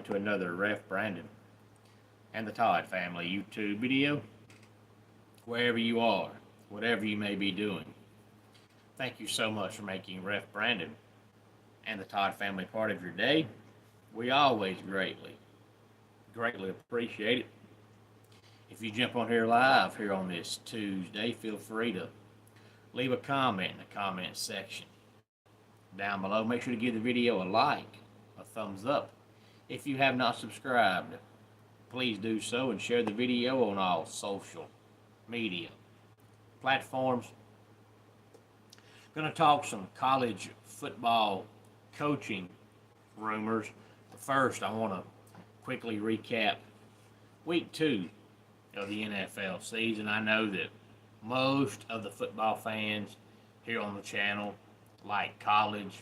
everyone to another Ref Brandon and the Todd Family YouTube video. Wherever you are, whatever you may be doing, thank you so much for making Ref Brandon and the Todd Family part of your day. We always greatly appreciate it. If you jump on here live here on this Tuesday, feel free to leave a comment in the comment section down below. Make sure to give the video a like, a thumbs up. If you have not subscribed, please do so and share the video on all social media platforms. Going to talk some college football coaching rumors. But first, I want to quickly recap week 2 of the NFL season. I know that most of the football fans here on the channel like college,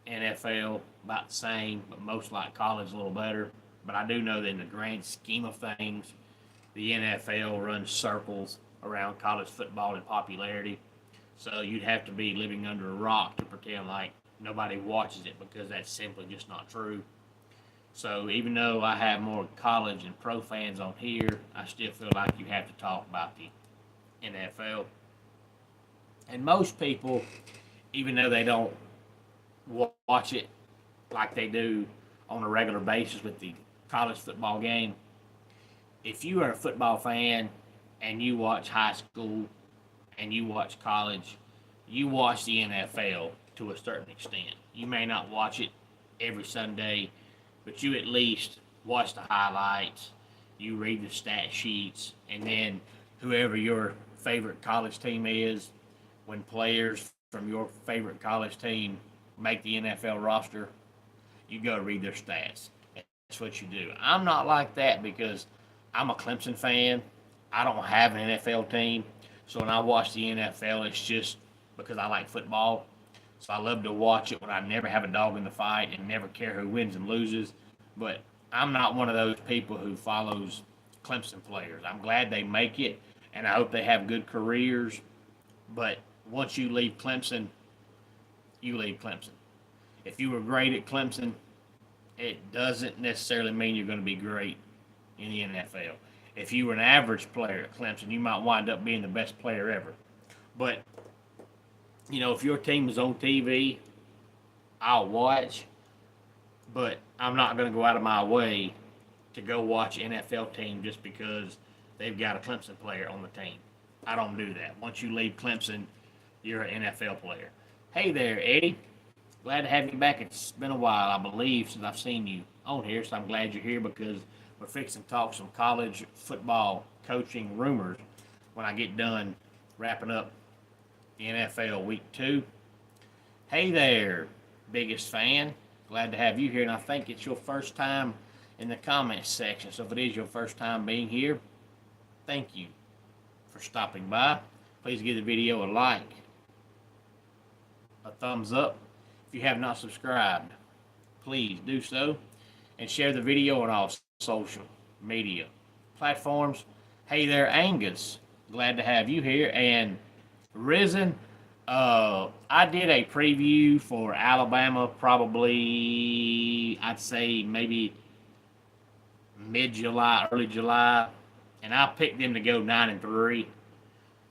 NFL about the same, but most like college a little better. But I do know that in the grand scheme of things, the NFL runs circles around college football in popularity. So you'd have to be living under a rock to pretend like nobody watches it, because that's simply just not true. So even though I have more college and pro fans on here, I still feel like you have to talk about the NFL. And most people, even though they don't watch it like they do on a regular basis with the college football game, if you are a football fan and you watch high school and you watch college, you watch the NFL to a certain extent. You may not watch it every Sunday, but you at least watch the highlights, you read the stat sheets, and then whoever your favorite college team is, when players from your favorite college team make the NFL roster, you go read their stats. That's what you do. I'm not like that because I'm a Clemson fan. I don't have an NFL team. So when I watch the NFL, it's just because I like football. So I love to watch it when I never have a dog in the fight and never care who wins and loses. But I'm not one of those people who follows Clemson players. I'm glad they make it, and I hope they have good careers. But once you leave Clemson, you leave Clemson. If you were great at Clemson, it doesn't necessarily mean you're going to be great in the NFL. If you were an average player at Clemson, you might wind up being the best player ever. But, if your team is on TV, I'll watch. But I'm not going to go out of my way to go watch an NFL team just because they've got a Clemson player on the team. I don't do that. Once you leave Clemson, you're an NFL player. Hey there, Eddie. Glad to have you back. It's been a while, I believe, since I've seen you on here, so I'm glad you're here because we're fixing to talk some college football coaching rumors when I get done wrapping up the NFL Week 2. Hey there, biggest fan. Glad to have you here, and I think it's your first time in the comments section. So if it is your first time being here, thank you for stopping by. Please give the video a like, a thumbs up. If you have not subscribed, please do so, and share the video on all social media platforms. Hey there, Angus. Glad to have you here. And Risen, I did a preview for Alabama probably, I'd say maybe mid-July, early July, and I picked them to go 9-3.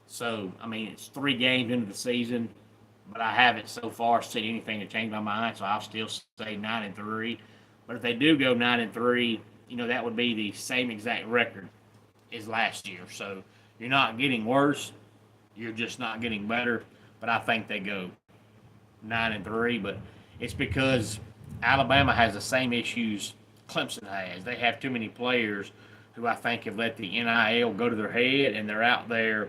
So, it's 3 games into the season, but I haven't so far seen anything to change my mind, so I'll still say 9-3. But if they do go 9-3, that would be the same exact record as last year. So you're not getting worse, you're just not getting better. But I think they go 9-3, but it's because Alabama has the same issues Clemson has. They have too many players who I think have let the NIL go to their head, and they're out there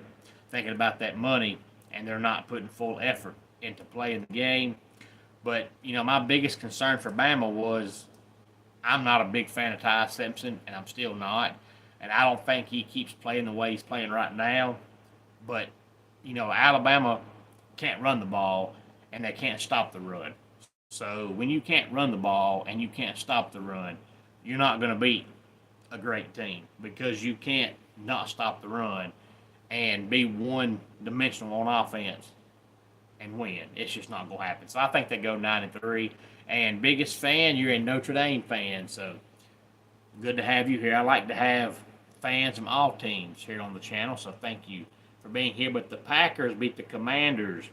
thinking about that money, and they're not putting full effort into playing the game. But, my biggest concern for Bama was I'm not a big fan of Ty Simpson, and I'm still not. And I don't think he keeps playing the way he's playing right now. But, Alabama can't run the ball, and they can't stop the run. So when you can't run the ball and you can't stop the run, you're not going to beat a great team because you can't not stop the run and be one-dimensional on offense and win. It's just not going to happen. So I think they go 9-3, And biggest fan, you're a Notre Dame fan, so good to have you here. I like to have fans from all teams here on the channel, so thank you for being here. But the Packers beat the Commanders.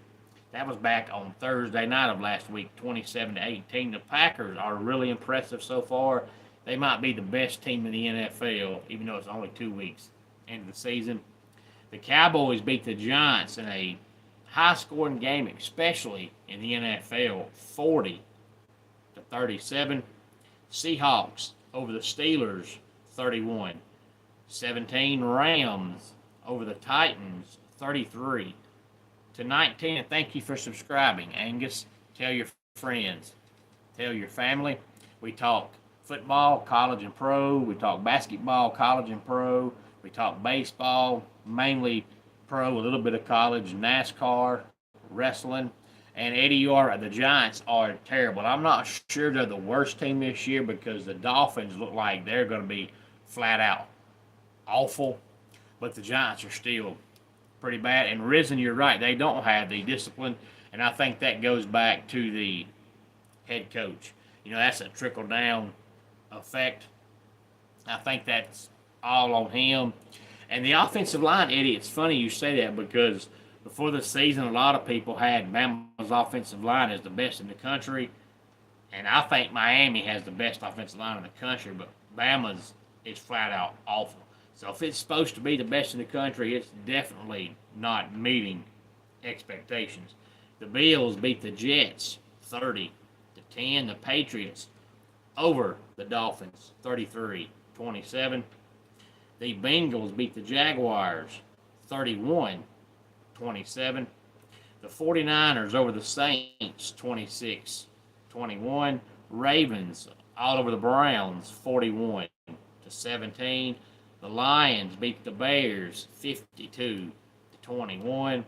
That was back on Thursday night of last week, 27-18. The Packers are really impressive so far. They might be the best team in the NFL, even though it's only 2 weeks into the season. The Cowboys beat the Giants in a high-scoring game, especially in the NFL, 40-37. Seahawks over the Steelers, 31-17. Rams over the Titans, 33-19. And thank you for subscribing. Angus, tell your friends, tell your family. We talk football, college and pro. We talk basketball, college and pro. We talk baseball, mainly pro, a little bit of college, NASCAR, wrestling. And Eddie, you are right. The Giants are terrible. I'm not sure they're the worst team this year because the Dolphins look like they're going to be flat out awful. But the Giants are still pretty bad. And Risen, you're right. They don't have the discipline. And I think that goes back to the head coach. You know, that's a trickle-down effect. I think that's all on him. And the offensive line, Eddie, it's funny you say that because before the season, a lot of people had Bama's offensive line as the best in the country. And I think Miami has the best offensive line in the country, but Bama's is flat out awful. So if it's supposed to be the best in the country, it's definitely not meeting expectations. The Bills beat the Jets 30-10. The Patriots over the Dolphins 33-27. The Bengals beat the Jaguars 31-27. The 49ers over the Saints 26-21. Ravens all over the Browns 41-17. The Lions beat the Bears 52-21.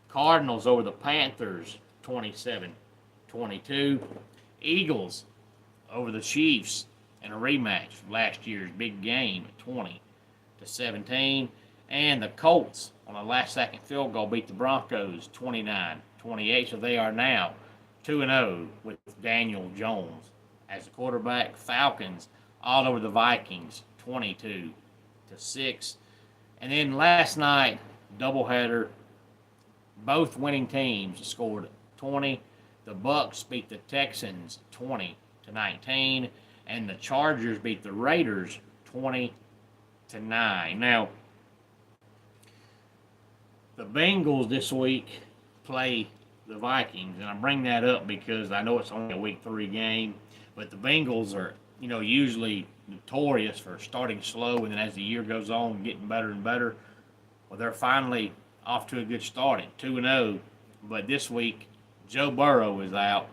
Cardinals over the Panthers 27-22. Eagles over the Chiefs in a rematch of last year's big game at 20-17. And the Colts on a last-second field goal beat the Broncos 29-28. So they are now 2-0 with Daniel Jones as the quarterback. Falcons all over the Vikings 22-6. And then last night, doubleheader, both winning teams scored 20. The Bucks beat the Texans 20-19, and the Chargers beat the Raiders 20-9. Now, the Bengals this week play the Vikings, and I bring that up because I know it's only a week 3 game, but the Bengals are, you know, usually notorious for starting slow, and then as the year goes on, getting better and better. Well, they're finally off to a good start at 2-0, but this week, Joe Burrow is out,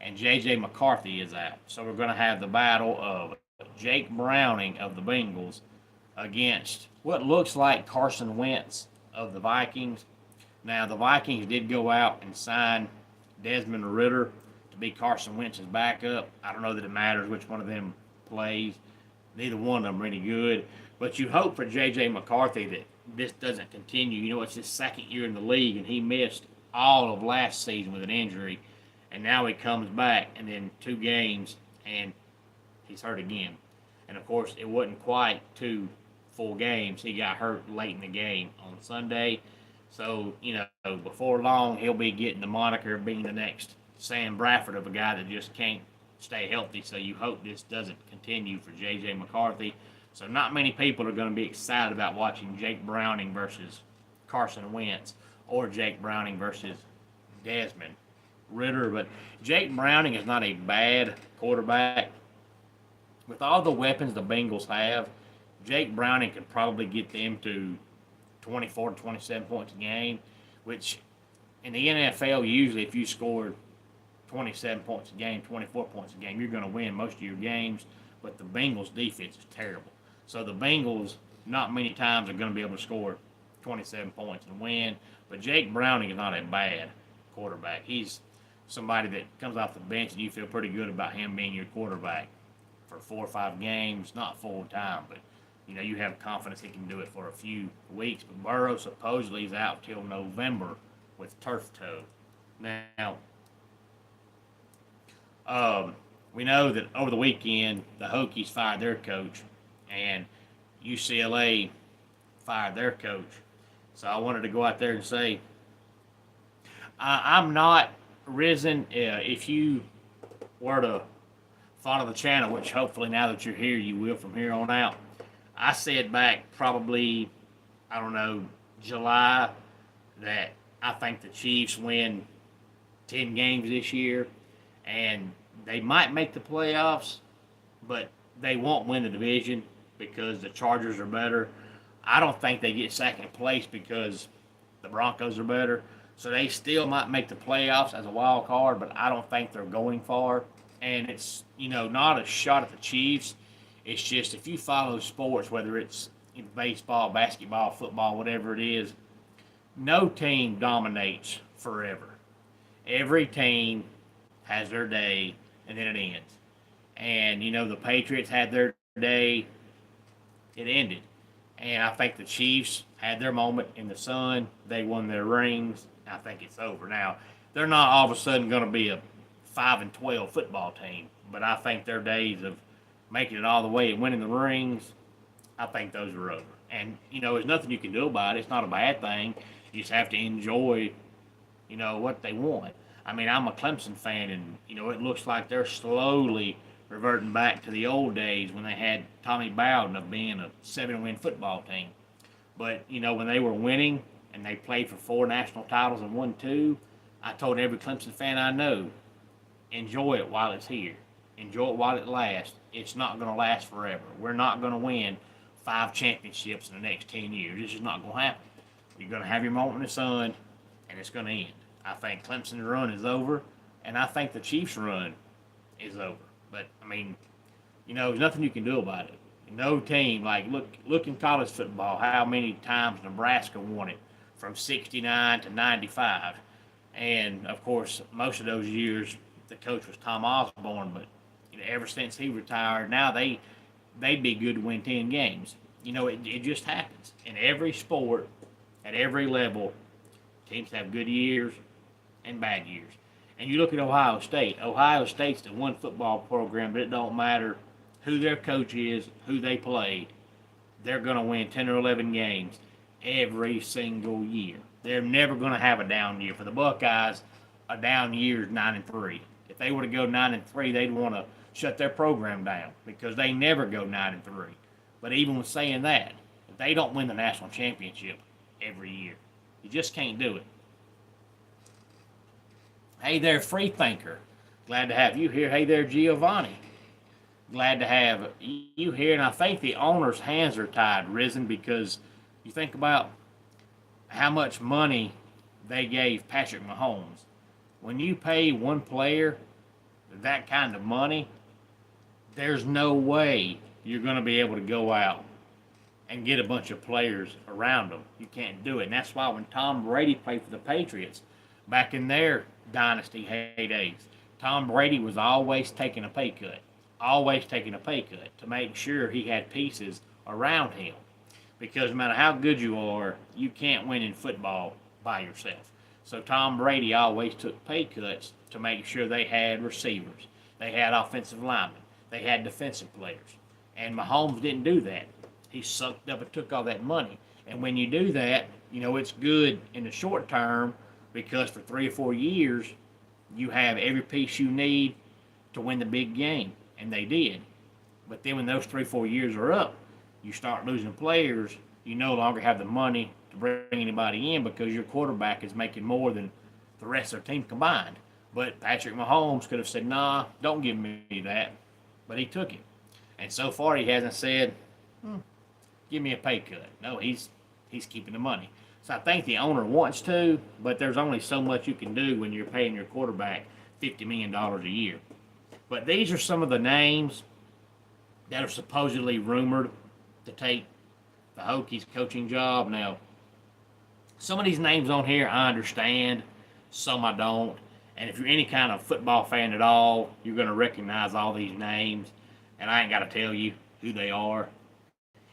and J.J. McCarthy is out. So we're going to have the battle of Jake Browning of the Bengals against what looks like Carson Wentz of the Vikings. Now, the Vikings did go out and sign Desmond Ridder to be Carson Wentz's backup. I don't know that it matters which one of them plays. Neither one of them really good. But you hope for J.J. McCarthy that this doesn't continue. You know, it's his second year in the league, and he missed all of last season with an injury. And now he comes back, and then 2 games, and he's hurt again. And, of course, it wasn't quite 2 full games. He got hurt late in the game on Sunday. So, you know, before long, he'll be getting the moniker of being the next Sam Bradford of a guy that just can't stay healthy. So you hope this doesn't continue for J.J. McCarthy. So not many people are going to be excited about watching Jake Browning versus Carson Wentz or Jake Browning versus Desmond Ridder. But Jake Browning is not a bad quarterback. With all the weapons the Bengals have, Jake Browning could probably get them to 24 to 27 points a game, which in the NFL, usually if you scored 27 points a game, 24 points a game, you're going to win most of your games. But the Bengals' defense is terrible. So the Bengals, not many times, are going to be able to score 27 points and win. But Jake Browning is not a bad quarterback. He's somebody that comes off the bench and you feel pretty good about him being your quarterback for 4 or 5 games, not full time, but you know, you have confidence he can do it for a few weeks. But Burrow supposedly is out till November with turf toe. Now, We know that over the weekend, the Hokies fired their coach, and UCLA fired their coach. So I wanted to go out there and say, I'm not risen. If you were to follow the channel, which hopefully now that you're here, you will from here on out, I said back probably, I don't know, July, that I think the Chiefs win 10 games this year, and they might make the playoffs, but they won't win the division because the Chargers are better. I don't think they get second place because the Broncos are better. So they still might make the playoffs as a wild card, but I don't think they're going far. And it's, not a shot at the Chiefs. It's just if you follow sports, whether it's in baseball, basketball, football, whatever it is, no team dominates forever. Every team has their day, and then it ends. And, the Patriots had their day, it ended. And I think the Chiefs had their moment in the sun. They won their rings. I think it's over. Now, they're not all of a sudden going to be a 5-12 football team, but I think their days of making it all the way and winning the rings, I think those are over. And, there's nothing you can do about it. It's not a bad thing. You just have to enjoy, what they want. I mean, I'm a Clemson fan, and, it looks like they're slowly reverting back to the old days when they had Tommy Bowden of being a 7-win football team. But, when they were winning and they played for 4 national titles and won 2, I told every Clemson fan I know, enjoy it while it's here. Enjoy it while it lasts. It's not going to last forever. We're not going to win 5 championships in the next 10 years. It's just not going to happen. You're going to have your moment in the sun, and it's going to end. I think Clemson's run is over, and I think the Chiefs' run is over. But, I mean, there's nothing you can do about it. No team, look in college football, how many times Nebraska won it from 69 to 95. And, of course, most of those years, the coach was Tom Osborne, but ever since he retired, now they'd be good to win 10 games. It just happens. In every sport, at every level, teams have good years and bad years. And you look at Ohio State. Ohio State's the one football program, but it don't matter who their coach is, who they play. They're going to win 10 or 11 games every single year. They're never going to have a down year. For the Buckeyes, a down year is 9-3. If they were to go 9-3, they'd want to shut their program down because they never go 9-3. But even with saying that, if they don't win the national championship every year, you just can't do it. Hey there, free thinker. Glad to have you here. Hey there, Giovanni. Glad to have you here. And I think the owner's hands are tied, Risen, because you think about how much money they gave Patrick Mahomes. When you pay one player that kind of money, there's no way you're going to be able to go out and get a bunch of players around them. You can't do it. And that's why when Tom Brady played for the Patriots, back in their dynasty heydays, Tom Brady was always taking a pay cut. Always taking a pay cut to make sure he had pieces around him. Because no matter how good you are, you can't win in football by yourself. So Tom Brady always took pay cuts to make sure they had receivers. They had offensive linemen. They had defensive players. And Mahomes didn't do that. He sucked up and took all that money. And when you do that, it's good in the short term because for 3 or 4 years, you have every piece you need to win the big game. And they did. But then when those 3 or 4 years are up, you start losing players. You no longer have the money to bring anybody in because your quarterback is making more than the rest of their team combined. But Patrick Mahomes could have said, nah, don't give me that. But he took it. And so far he hasn't said, give me a pay cut. No, he's keeping the money. So I think the owner wants to, but there's only so much you can do when you're paying your quarterback $50 million a year. But these are some of the names that are supposedly rumored to take the Hokies coaching job. Now, some of these names on here I understand, some I don't. And if you're any kind of football fan at all, you're going to recognize all these names. And I ain't got to tell you who they are.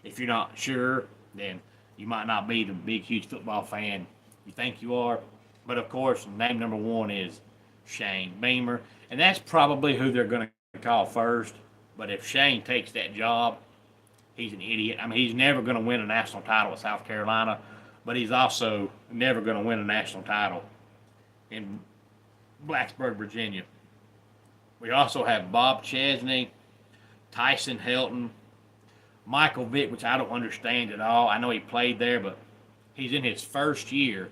If you're not sure, then you might not be the big, huge football fan you think you are. But, of course, name number 1 is Shane Beamer. And that's probably who they're going to call first. But if Shane takes that job, he's an idiot. I mean, he's never going to win a national title at South Carolina, but he's also never going to win a national title in Blacksburg, Virginia. We also have Bob Chesney, Tyson Helton, Michael Vick, which I don't understand at all. I know he played there, but he's in his first year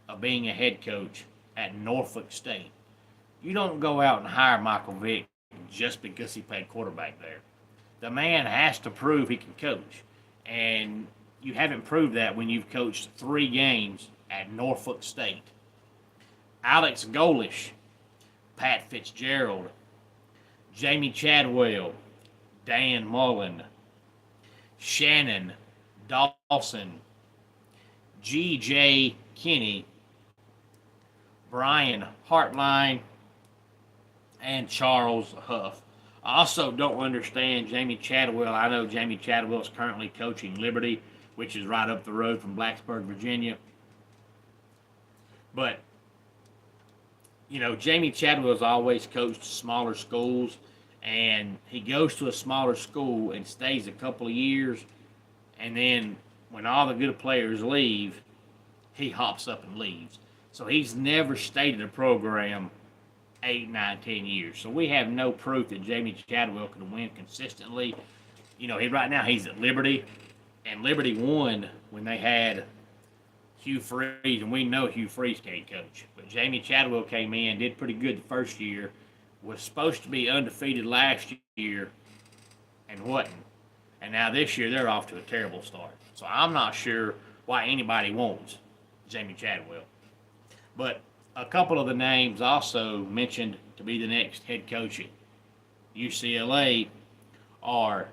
of being a head coach at Norfolk State. You don't go out and hire Michael Vick just because he played quarterback there. The man has to prove he can coach. And you haven't proved that when you've coached 3 games at Norfolk State. Alex Golish, Pat Fitzgerald, Jamie Chadwell, Dan Mullen, Shannon Dawson, G.J. Kinney, Brian Hartline, and Charles Huff. I also don't understand Jamie Chadwell. I know Jamie Chadwell is currently coaching Liberty, which is right up the road from Blacksburg, Virginia. But, you know, Jamie Chadwell's always coached smaller schools, and he goes to a smaller school and stays a couple of years, and then when all the good players leave, he hops up and leaves. So he's never stayed in a program 8, 9, 10 years. So we have no proof that Jamie Chadwell can win consistently. You know, right now he's at Liberty, and Liberty won when they had Hugh Freeze, and we know Hugh Freeze can't coach. But Jamie Chadwell came in, did pretty good the first year, was supposed to be undefeated last year, and wasn't. And now this year they're off to a terrible start. So I'm not sure why anybody wants Jamie Chadwell. But a couple of the names also mentioned to be the next head coach at UCLA are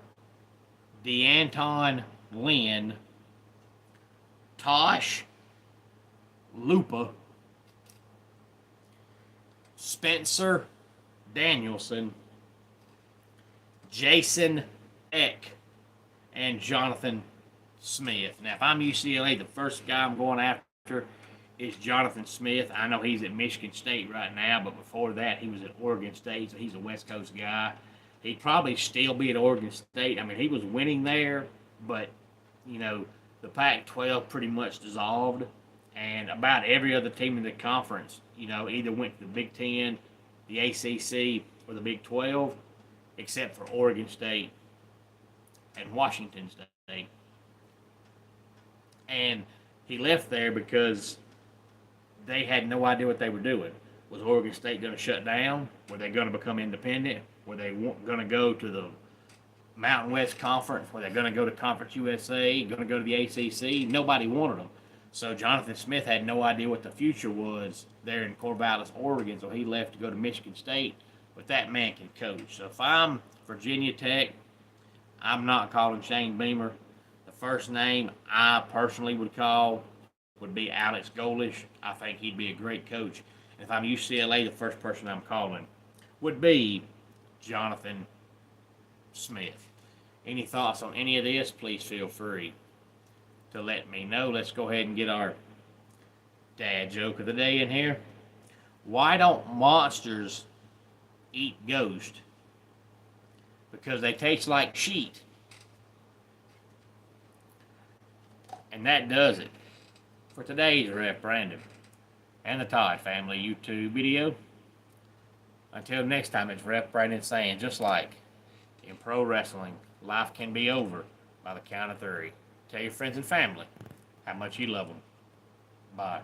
DeAnton Lynn, Tosh Lupa, Spencer Danielson, Jason Eck, and Jonathan Smith. Now, if I'm UCLA, the first guy I'm going after is Jonathan Smith. I know he's at Michigan State right now, but before that, he was at Oregon State, so he's a West Coast guy. He'd probably still be at Oregon State. I mean, he was winning there, but, you know, the Pac-12 pretty much dissolved, and about every other team in the conference, you know, either went to the Big Ten, the ACC, or the Big 12, except for Oregon State and Washington State. And he left there because they had no idea what they were doing. Was Oregon State going to shut down? Were they going to become independent? Were they going to go to the Mountain West Conference? Were they going to go to Conference USA? Going to go to the ACC? Nobody wanted them. So Jonathan Smith had no idea what the future was there in Corvallis, Oregon, so he left to go to Michigan State. But that man can coach. So if I'm Virginia Tech, I'm not calling Shane Beamer. The first name I personally would call would be Alex Golish. I think he'd be a great coach. And if I'm UCLA, the first person I'm calling would be Jonathan Smith. Any thoughts on any of this, please feel free to let me know. Let's go ahead and get our dad joke of the day in here. Why don't monsters eat ghost? Because they taste like sheet. And that does it for today's Ref Brandon and the Todd Family YouTube video. Until next time, it's Ref Brandon saying, just like in pro wrestling, life can be over by the count of 3. Tell your friends and family how much you love them. Bye.